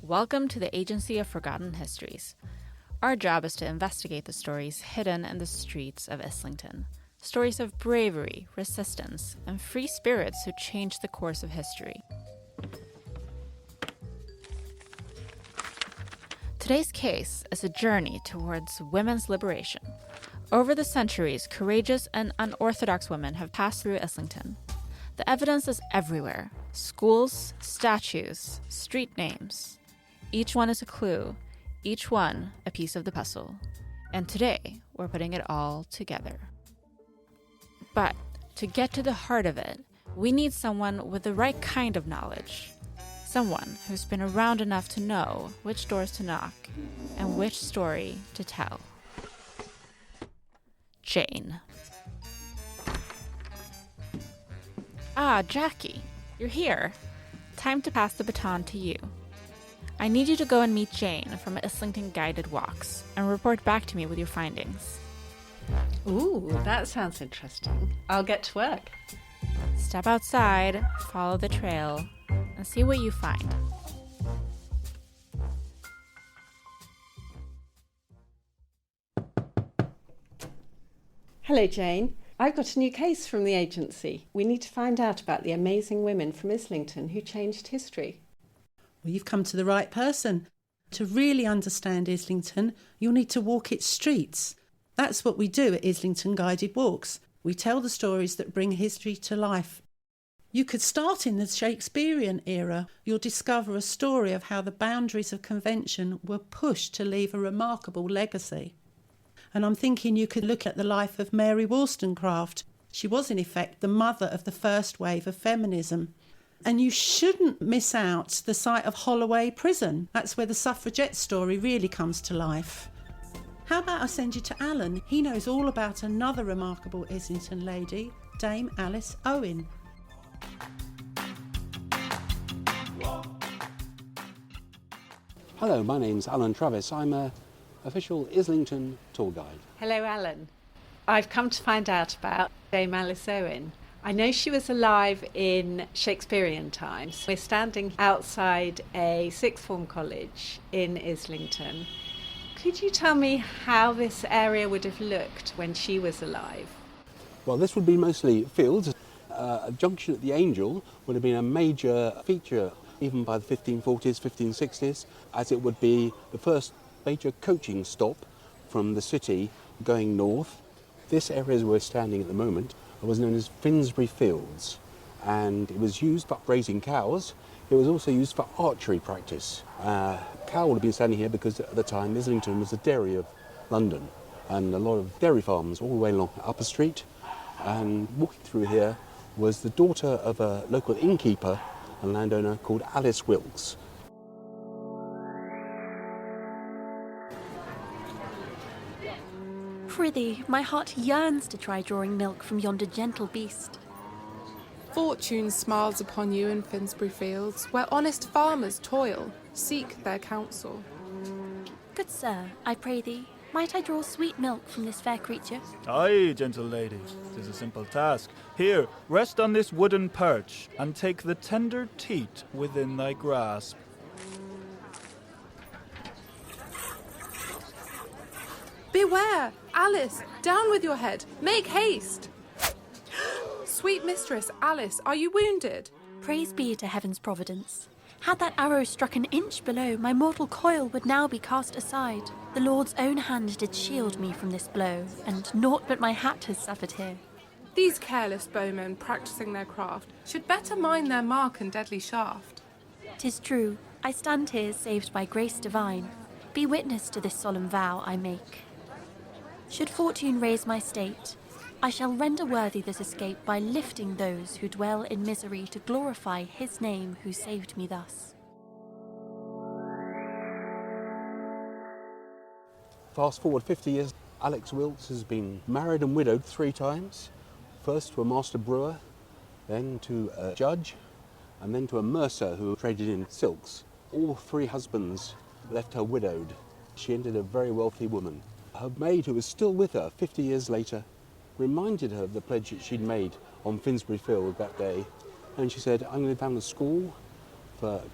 Welcome to the Agency of Forgotten Histories. Our job is to investigate the stories hidden in the streets of Islington. Stories of bravery, resistance, and free spirits who changed the course of history. Today's case is a journey towards women's liberation. Over the centuries, courageous and unorthodox women have passed through Islington. The evidence is everywhere. Schools, statues, street names. Each one is a clue, each one a piece of the puzzle. And today, we're putting it all together. But to get to the heart of it, we need someone with the right kind of knowledge. Someone who's been around enough to know which doors to knock and which story to tell. Jane. Ah, Jackie, you're here. Time to pass the baton to you. I need you to go and meet Jane from Islington Guided Walks and report back to me with your findings. Ooh, that sounds interesting. I'll get to work. Step outside, follow the trail, and see what you find. Hello, Jane. I've got a new case from the agency. We need to find out about the amazing women from Islington who changed history. Well, you've come to the right person. To really understand Islington, you'll need to walk its streets. That's what we do at Islington Guided Walks. We tell the stories that bring history to life. You could start in the Shakespearean era. You'll discover a story of how the boundaries of convention were pushed to leave a remarkable legacy. And I'm thinking you could look at the life of Mary Wollstonecraft. She was, in effect, the mother of the first wave of feminism. And you shouldn't miss out the site of Holloway Prison. That's where the suffragette story really comes to life. How about I send you to Alan? He knows all about another remarkable Islington lady, Dame Alice Owen. Hello, my name's Alan Travis. I'm a official Islington tour guide. Hello, Alan. I've come to find out about Dame Alice Owen. I know she was alive in Shakespearean times. We're standing outside a sixth form college in Islington. Could you tell me how this area would have looked when she was alive? Well, this would be mostly fields. A junction at the Angel would have been a major feature even by the 1540s, 1560s, as it would be the first major coaching stop from the city going north. This area where we're standing at the moment was known as Finsbury Fields, and it was used for raising cows. It was also used for archery practice. Cow would have been standing here because at the time Islington was the dairy of London, and a lot of dairy farms all the way along Upper Street. And walking through here was the daughter of a local innkeeper and landowner called Alice Wilkes. Prithee, my heart yearns to try drawing milk from yonder gentle beast. Fortune smiles upon you in Finsbury Fields, where honest farmers toil, seek their counsel. Good sir, I pray thee, might I draw sweet milk from this fair creature? Aye, gentle lady, 'tis a simple task. Here, rest on this wooden perch, and take the tender teat within thy grasp. Beware! Alice, down with your head! Make haste! Sweet mistress, Alice, are you wounded? Praise be to heaven's providence. Had that arrow struck an inch below, my mortal coil would now be cast aside. The Lord's own hand did shield me from this blow, and naught but my hat has suffered here. These careless bowmen practising their craft should better mind their mark and deadly shaft. 'Tis true, I stand here saved by grace divine. Be witness to this solemn vow I make. Should fortune raise my state, I shall render worthy this escape by lifting those who dwell in misery to glorify his name who saved me thus. Fast forward 50 years, Alex Wilkes has been married and widowed 3 times. First to a master brewer, then to a judge, and then to a mercer who traded in silks. All 3 husbands left her widowed. She ended a very wealthy woman. Her maid, who was still with her 50 years later, reminded her of the pledge that she'd made on Finsbury Field that day. And she said, I'm going to found a school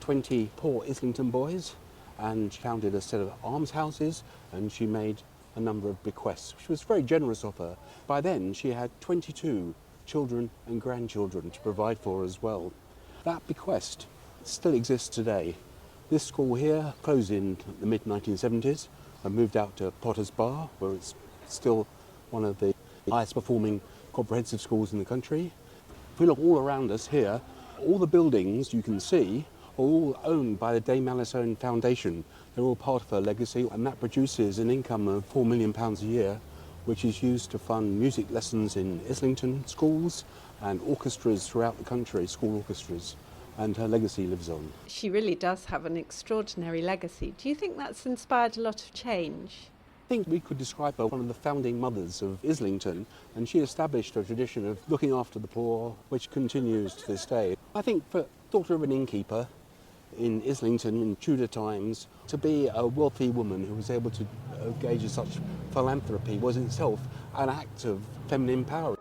20 poor Islington boys, and she founded a set of almshouses, and she made a number of bequests, which was very generous of her. By then, she had 22 children and grandchildren to provide for as well. That bequest still exists today. This school here closed in the mid-1970s and moved out to Potter's Bar, where it's still one of the highest performing comprehensive schools in the country. If we look all around us here, all the buildings you can see are all owned by the Dame Alice Owen Foundation. They're all part of her legacy, and that produces an income of £4 million a year, which is used to fund music lessons in Islington schools and orchestras throughout the country, school orchestras, and her legacy lives on. She really does have an extraordinary legacy. Do you think that's inspired a lot of change? I think we could describe her one of the founding mothers of Islington, and she established a tradition of looking after the poor, which continues to this day. I think for daughter of an innkeeper in Islington in Tudor times, to be a wealthy woman who was able to engage in such philanthropy was in itself an act of feminine power.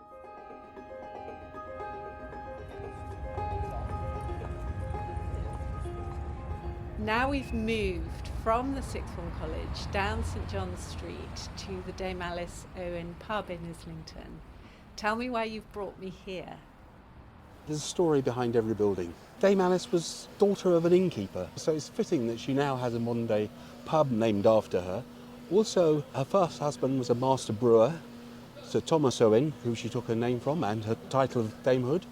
Now we've moved from the Sixth Form College down St John's Street to the Dame Alice Owen pub in Islington. Tell me why you've brought me here. There's a story behind every building. Dame Alice was daughter of an innkeeper, so it's fitting that she now has a modern day pub named after her. Also, her first husband was a master brewer, Sir Thomas Owen, who she took her name from, and her title of damehood.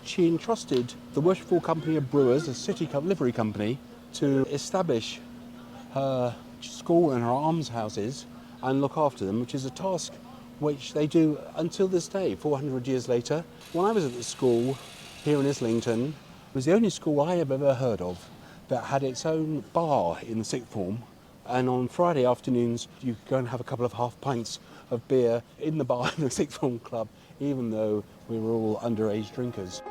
She entrusted the Worshipful Company of Brewers, a city livery company, to establish her school and her almshouses and look after them, which is a task which they do until this day, 400 years later. When I was at the school here in Islington, it was the only school I have ever heard of that had its own bar in the sixth form, and on Friday afternoons you could go and have a couple of half pints of beer in the bar in the sixth form club, even though we were all underage drinkers.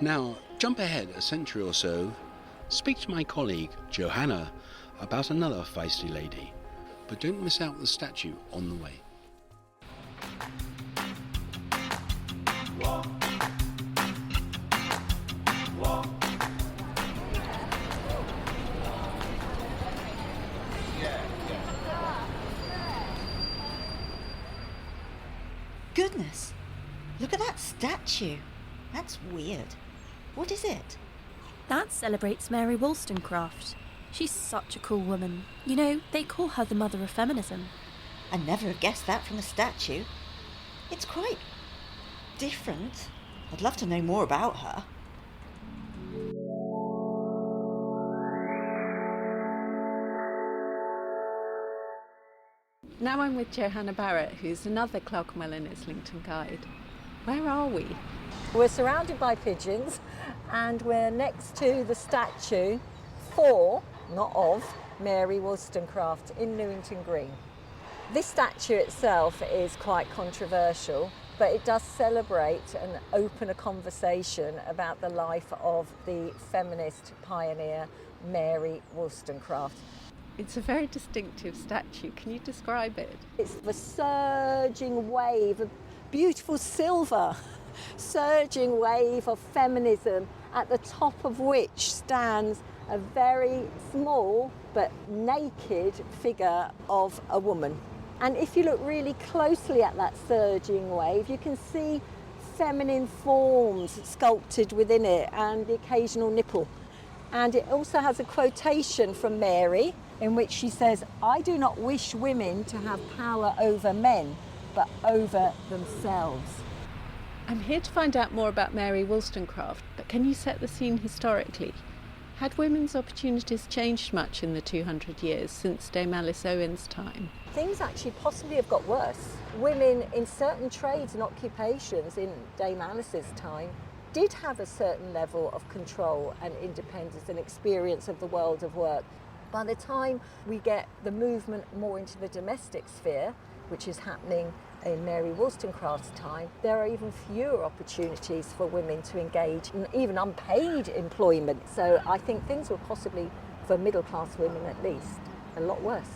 Now, jump ahead a century or so, speak to my colleague Johanna about another feisty lady, but don't miss out the statue on the way. Goodness, look at that statue. That's weird. What is it? That celebrates Mary Wollstonecraft. She's such a cool woman. You know, they call her the mother of feminism. I never have guessed that from a statue. It's quite different. I'd love to know more about her. Now I'm with Johanna Barrett, who's another Clerkenwell and Islington guide. Where are we? We're surrounded by pigeons and we're next to the statue for, not of, Mary Wollstonecraft in Newington Green. This statue itself is quite controversial, but it does celebrate and open a conversation about the life of the feminist pioneer Mary Wollstonecraft. It's a very distinctive statue. Can you describe it? It's the surging wave of beautiful silver, surging wave of feminism, at the top of which stands a very small but naked figure of a woman. And if you look really closely at that surging wave, you can see feminine forms sculpted within it and the occasional nipple. And it also has a quotation from Mary in which she says, "I do not wish women to have power over men, but over themselves." I'm here to find out more about Mary Wollstonecraft, but can you set the scene historically? Had women's opportunities changed much in the 200 years since Dame Alice Owen's time? Things actually possibly have got worse. Women in certain trades and occupations in Dame Alice's time did have a certain level of control and independence and experience of the world of work. By the time we get the movement more into the domestic sphere, which is happening in Mary Wollstonecraft's time, there are even fewer opportunities for women to engage in even unpaid employment. So I think things were possibly, for middle class women at least, a lot worse.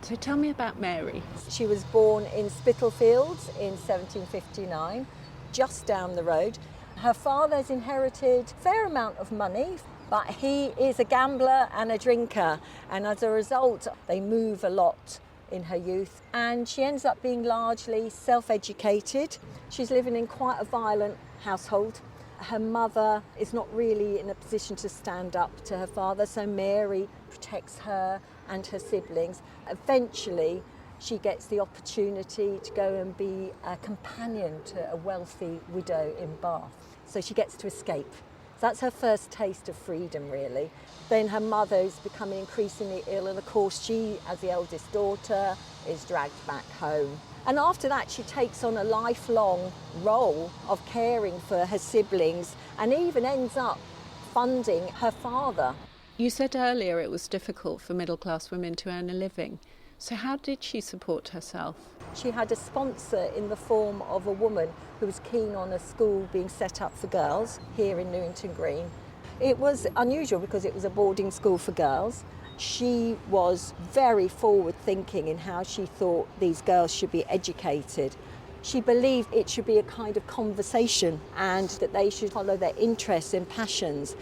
So tell me about Mary. She was born in Spitalfields in 1759, just down the road. Her father's inherited a fair amount of money, but he is a gambler and a drinker, and as a result they move a lot in her youth, and she ends up being largely self-educated. She's living in quite a violent household. Her mother is not really in a position to stand up to her father, so Mary protects her and her siblings. Eventually she gets the opportunity to go and be a companion to a wealthy widow in Bath. So she gets to escape. So that's her first taste of freedom, really. Then her mother is becoming increasingly ill, and of course she, as the eldest daughter, is dragged back home. And after that she takes on a lifelong role of caring for her siblings, and even ends up funding her father. You said earlier it was difficult for middle-class women to earn a living. So how did she support herself? She had a sponsor in the form of a woman who was keen on a school being set up for girls here in Newington Green. It was unusual because it was a boarding school for girls. She was very forward-thinking in how she thought these girls should be educated. She believed it should be a kind of conversation and that they should follow their interests and passions.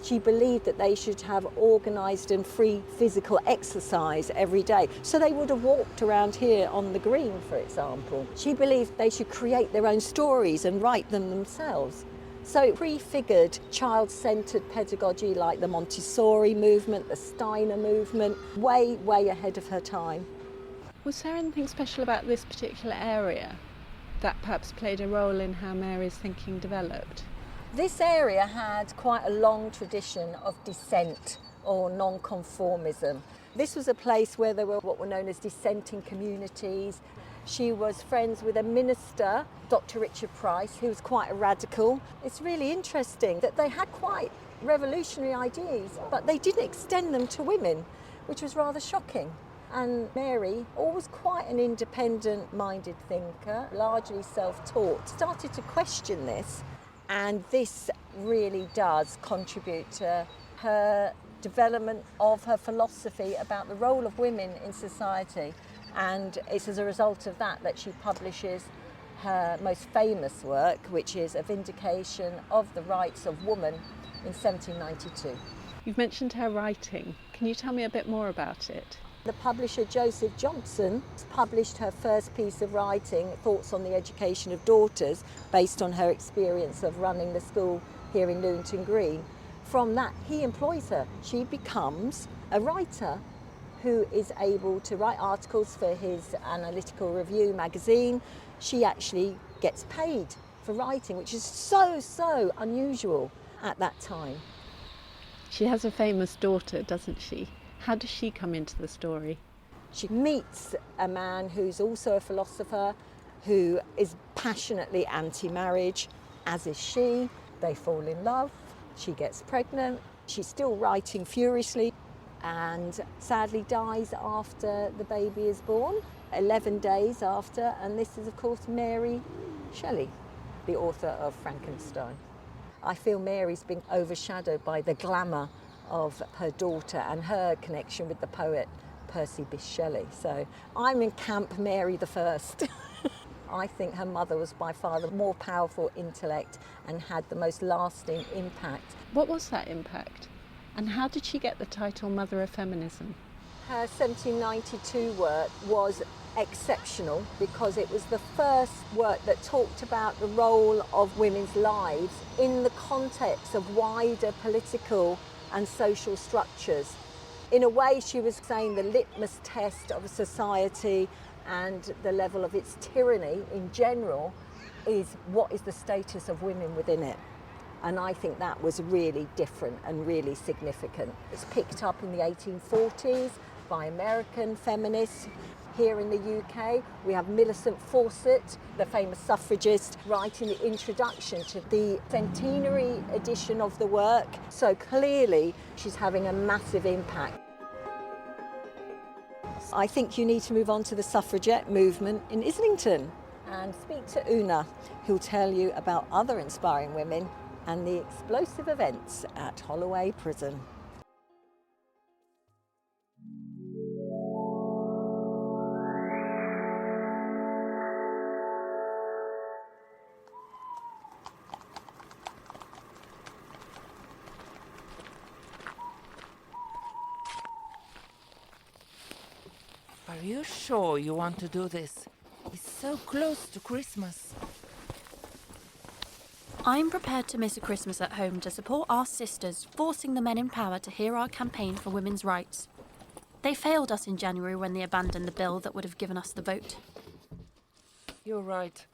She believed that they should have organised and free physical exercise every day. So they would have walked around here on the green, for example. She believed they should create their own stories and write them themselves. So it prefigured child-centred pedagogy like the Montessori movement, the Steiner movement, way, way ahead of her time. Was there anything special about this particular area that perhaps played a role in how Mary's thinking developed? This area had quite a long tradition of dissent or non-conformism. This was a place where there were what were known as dissenting communities. She was friends with a minister, Dr. Richard Price, who was quite a radical. It's really interesting that they had quite revolutionary ideas, but they didn't extend them to women, which was rather shocking. And Mary, always quite an independent-minded thinker, largely self-taught, started to question this. And this really does contribute to her development of her philosophy about the role of women in society. And it's as a result of that that she publishes her most famous work, which is A Vindication of the Rights of Woman in 1792. You've mentioned her writing. Can you tell me a bit more about it? The publisher Joseph Johnson published her first piece of writing, Thoughts on the Education of Daughters, based on her experience of running the school here in Newington Green. From that, he employs her. She becomes a writer who is able to write articles for his Analytical Review magazine. She actually gets paid for writing, which is so unusual at that time. She has a famous daughter, doesn't she? How does she come into the story? She meets a man who's also a philosopher, who is passionately anti-marriage, as is she. They fall in love, she gets pregnant, she's still writing furiously, and sadly dies after the baby is born, 11 days after, and this is of course Mary Shelley, the author of Frankenstein. I feel Mary's been overshadowed by the glamour of her daughter and her connection with the poet Percy Bysshe Shelley. So I'm in camp Mary the First. I think her mother was by far the more powerful intellect and had the most lasting impact. What was that impact? And how did she get the title Mother of Feminism? Her 1792 work was exceptional because it was the first work that talked about the role of women's lives in the context of wider political and social structures. In a way, she was saying the litmus test of a society and the level of its tyranny in general is what is the status of women within it. And I think that was really different and really significant. It's picked up in the 1840s by American feminists. Here in the UK, we have Millicent Fawcett, the famous suffragist, writing the introduction to the centenary edition of the work. So clearly, she's having a massive impact. I think you need to move on to the suffragette movement in Islington and speak to Una, who'll tell you about other inspiring women and the explosive events at Holloway Prison. Are you sure you want to do this? It's so close to Christmas. I'm prepared to miss a Christmas at home to support our sisters, forcing the men in power to hear our campaign for women's rights. They failed us in January when they abandoned the bill that would have given us the vote. You're right.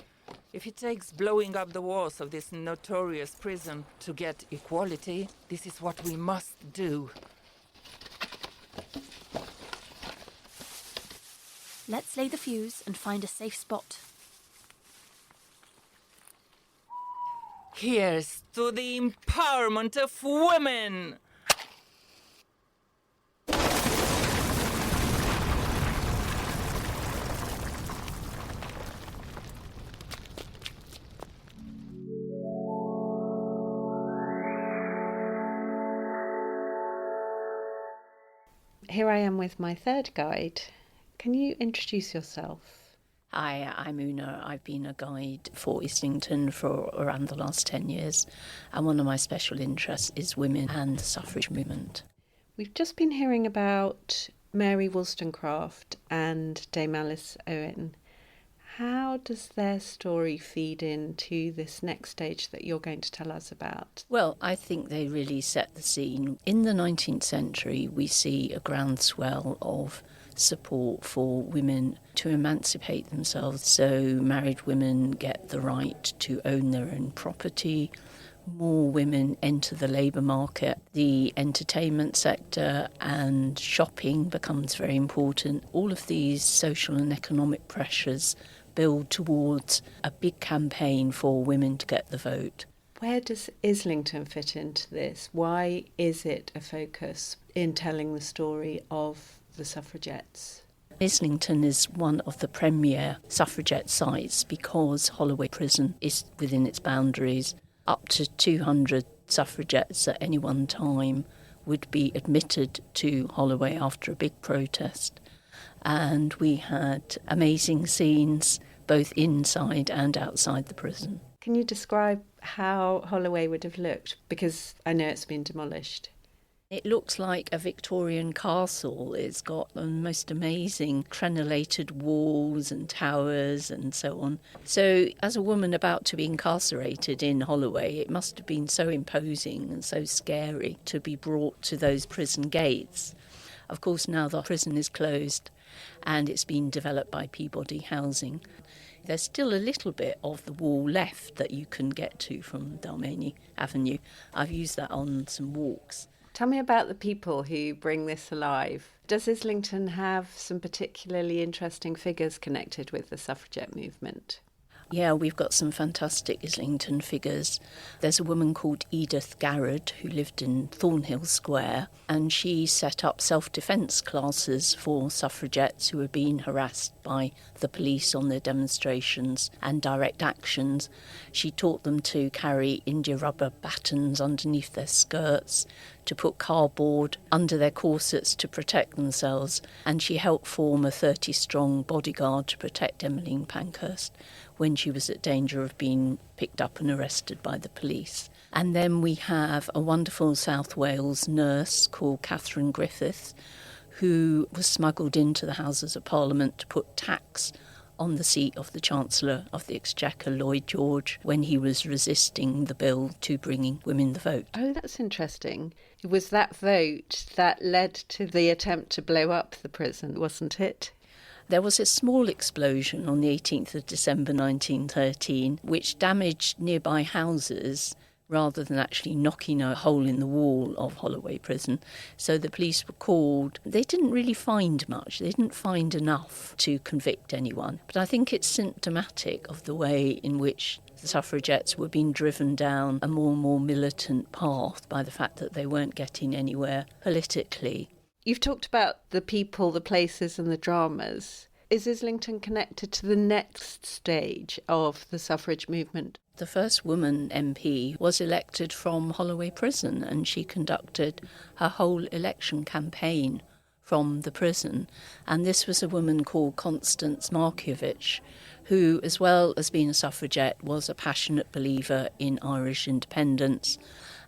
If it takes blowing up the walls of this notorious prison to get equality, this is what we must do. Let's lay the fuse and find a safe spot. Here's to the empowerment of women! Here I am with my third guide. Can you introduce yourself? Hi, I'm Una. I've been a guide for Islington for around the last 10 years, and one of my special interests is women and the suffrage movement. We've just been hearing about Mary Wollstonecraft and Dame Alice Owen. How does their story feed into this next stage that you're going to tell us about? Well, I think they really set the scene. In the 19th century, we see a groundswell of support for women to emancipate themselves. So married women get the right to own their own property. More women enter the labour market. The entertainment sector and shopping becomes very important. All of these social and economic pressures build towards a big campaign for women to get the vote. Where does Islington fit into this? Why is it a focus in telling the story of the suffragettes? Islington is one of the premier suffragette sites because Holloway Prison is within its boundaries. Up to 200 suffragettes at any one time would be admitted to Holloway after a big protest. And we had amazing scenes both inside and outside the prison. Can you describe how Holloway would have looked? Because I know it's been demolished. It looks like a Victorian castle. It's got the most amazing crenellated walls and towers and so on. So as a woman about to be incarcerated in Holloway, it must have been so imposing and so scary to be brought to those prison gates. Of course, now the prison is closed and it's been developed by Peabody Housing. There's still a little bit of the wall left that you can get to from Dalmeny Avenue. I've used that on some walks. Tell me about the people who bring this alive. Does Islington have some particularly interesting figures connected with the suffragette movement? Yeah, we've got some fantastic Islington figures. There's a woman called Edith Garrard who lived in Thornhill Square, and she set up self-defence classes for suffragettes who were being harassed by the police on their demonstrations and direct actions. She taught them to carry India rubber batons underneath their skirts, to put cardboard under their corsets to protect themselves, and she helped form a 30-strong bodyguard to protect Emmeline Pankhurst when she was at danger of being picked up and arrested by the police. And then we have a wonderful South Wales nurse called Catherine Griffith, who was smuggled into the Houses of Parliament to put tax on the seat of the Chancellor of the Exchequer, Lloyd George, when he was resisting the bill to bringing women the vote. Oh, that's interesting. It was that vote that led to the attempt to blow up the prison, wasn't it? There was a small explosion on the 18th of December 1913, which damaged nearby houses rather than actually knocking a hole in the wall of Holloway Prison. So the police were called. They didn't really find much. They didn't find enough to convict anyone. But I think it's symptomatic of the way in which the suffragettes were being driven down a more and more militant path by the fact that they weren't getting anywhere politically. You've talked about the people, the places and the dramas. Is Islington connected to the next stage of the suffrage movement? The first woman MP was elected from Holloway Prison, and she conducted her whole election campaign from the prison. And this was a woman called Constance Markievicz, who, as well as being a suffragette, was a passionate believer in Irish independence.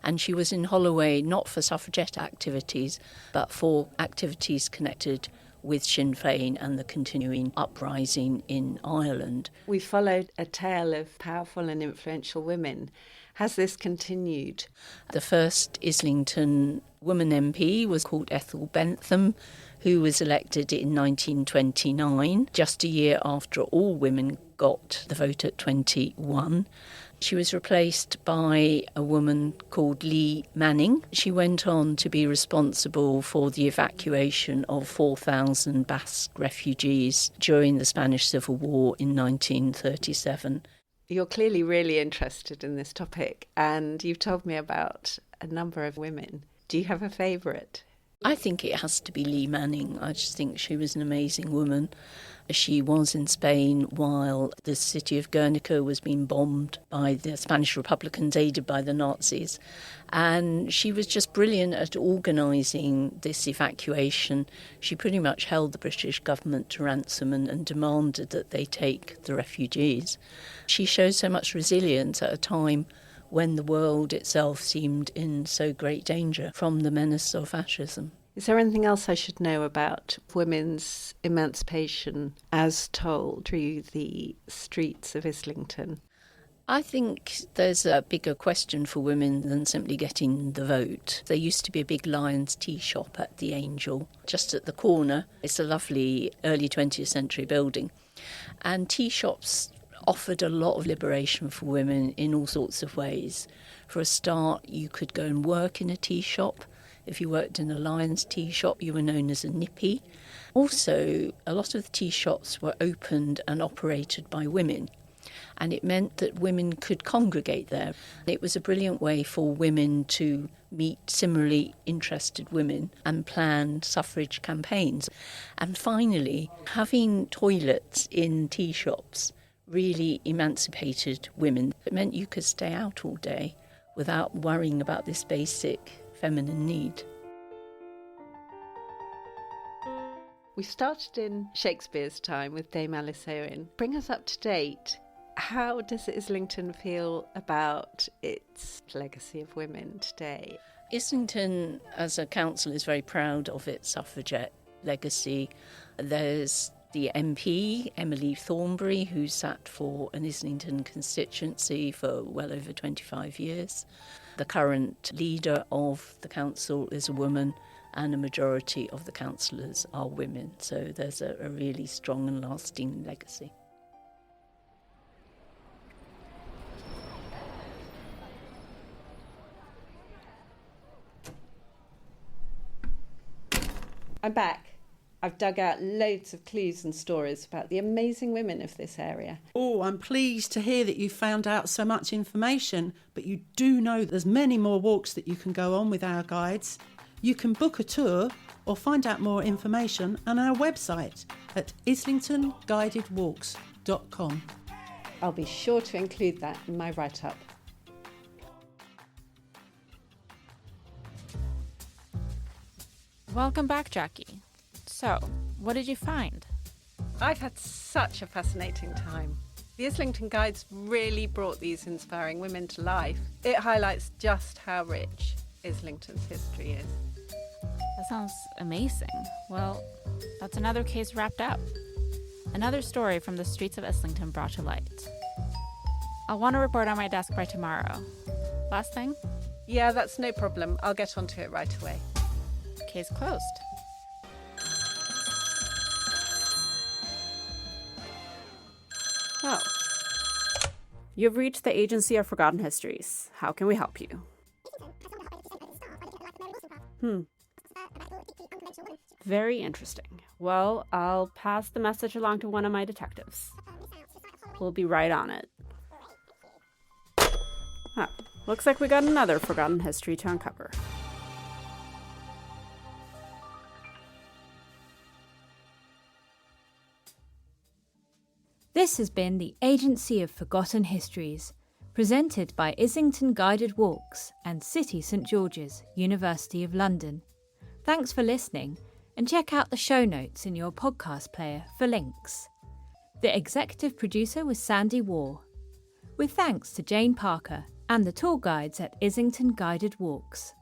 And she was in Holloway not for suffragette activities, but for activities connected with Sinn Féin and the continuing uprising in Ireland. We followed a tale of powerful and influential women. Has this continued? The first Islington woman MP was called Ethel Bentham, who was elected in 1929, just a year after all women got the vote at 21. She was replaced by a woman called Lee Manning. She went on to be responsible for the evacuation of 4,000 Basque refugees during the Spanish Civil War in 1937. You're clearly really interested in this topic, and you've told me about a number of women. Do you have a favourite? I think it has to be Lee Manning. I just think she was an amazing woman. She was in Spain while the city of Guernica was being bombed by the Spanish Republicans, aided by the Nazis. And she was just brilliant at organising this evacuation. She pretty much held the British government to ransom and demanded that they take the refugees. She showed so much resilience at a time when the world itself seemed in so great danger from the menace of fascism. Is there anything else I should know about women's emancipation as told through the streets of Islington? I think there's a bigger question for women than simply getting the vote. There used to be a big Lions tea shop at the Angel, just at the corner. It's a lovely early 20th century building. And tea shops offered a lot of liberation for women in all sorts of ways. For a start, you could go and work in a tea shop. If you worked in a Lions tea shop, you were known as a nippy. Also, a lot of the tea shops were opened and operated by women, and it meant that women could congregate there. It was a brilliant way for women to meet similarly interested women and plan suffrage campaigns. And finally, having toilets in tea shops really emancipated women. It meant you could stay out all day without worrying about this basic feminine need. We started in Shakespeare's time with Dame Alice Owen. Bring us up to date. How does Islington feel about its legacy of women today? Islington, as a council, is very proud of its suffragette legacy. There's the MP, Emily Thornbury, who sat for an Islington constituency for well over 25 years. The current leader of the council is a woman, and a majority of the councillors are women. So there's a really strong and lasting legacy. I'm back. I've dug out loads of clues and stories about the amazing women of this area. Oh, I'm pleased to hear that you found out so much information, but you do know there's many more walks that you can go on with our guides. You can book a tour or find out more information on our website at islingtonguidedwalks.com. I'll be sure to include that in my write-up. Welcome back, Jackie. So, what did you find? I've had such a fascinating time. The Islington Guides really brought these inspiring women to life. It highlights just how rich Islington's history is. That sounds amazing. Well, that's another case wrapped up. Another story from the streets of Islington brought to light. I'll want to report on my desk by tomorrow. Last thing? Yeah, that's no problem. I'll get onto it right away. Case closed. Oh. You've reached the Agency of Forgotten Histories. How can we help you? Very interesting. Well, I'll pass the message along to one of my detectives. We'll be right on it. Looks like we got another forgotten history to uncover. This has been the Agency of Forgotten Histories, presented by Islington Guided Walks and City St George's, University of London. Thanks for listening, and check out the show notes in your podcast player for links. The executive producer was Sandy Waugh, with thanks to Jane Parker and the tour guides at Islington Guided Walks.